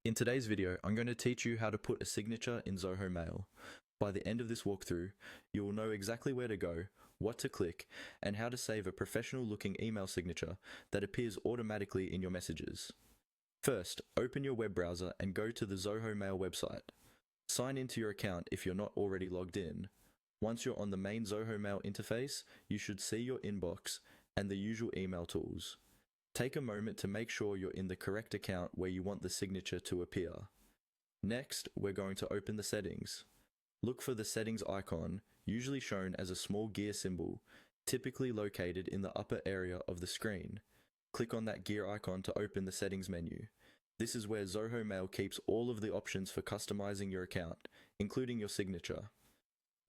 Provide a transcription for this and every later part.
In today's video, I'm going to teach you how to put a signature in Zoho Mail. By the end of this walkthrough, you will know exactly where to go, what to click, and how to save a professional-looking email signature that appears automatically in your messages. First, open your web browser and go to the Zoho Mail website. Sign into your account if you're not already logged in. Once you're on the main Zoho Mail interface, you should see your inbox and the usual email tools. Take a moment to make sure you're in the correct account where you want the signature to appear. Next, we're going to open the settings. Look for the settings icon, usually shown as a small gear symbol, typically located in the upper area of the screen. Click on that gear icon to open the settings menu. This is where Zoho Mail keeps all of the options for customizing your account, including your signature.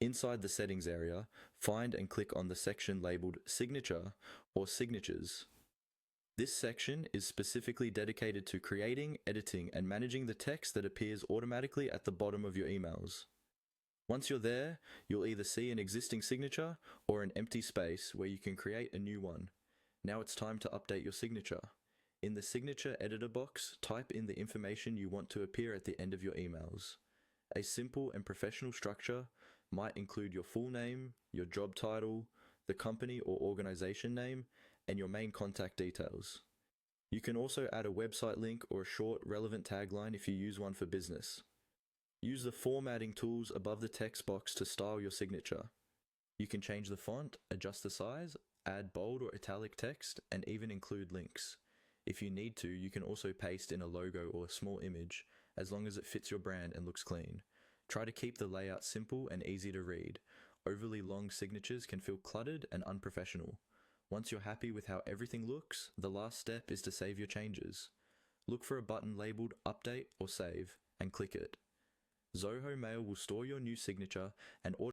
Inside the settings area, find and click on the section labeled Signature or Signatures. This section is specifically dedicated to creating, editing, and managing the text that appears automatically at the bottom of your emails. Once you're there, you'll either see an existing signature or an empty space where you can create a new one. Now it's time to update your signature. In the signature editor box, type in the information you want to appear at the end of your emails. A simple and professional structure might include your full name, your job title, the company or organization name, and your main contact details. You can also add a website link or a short, relevant tagline if you use one for business. Use the formatting tools above the text box to style your signature. You can change the font, adjust the size, add bold or italic text, and even include links. If you need to, you can also paste in a logo or a small image, as long as it fits your brand and looks clean. Try to keep the layout simple and easy to read. Overly long signatures can feel cluttered and unprofessional. Once you're happy with how everything looks, the last step is to save your changes. Look for a button labeled Update or Save and click it. Zoho Mail will store your new signature and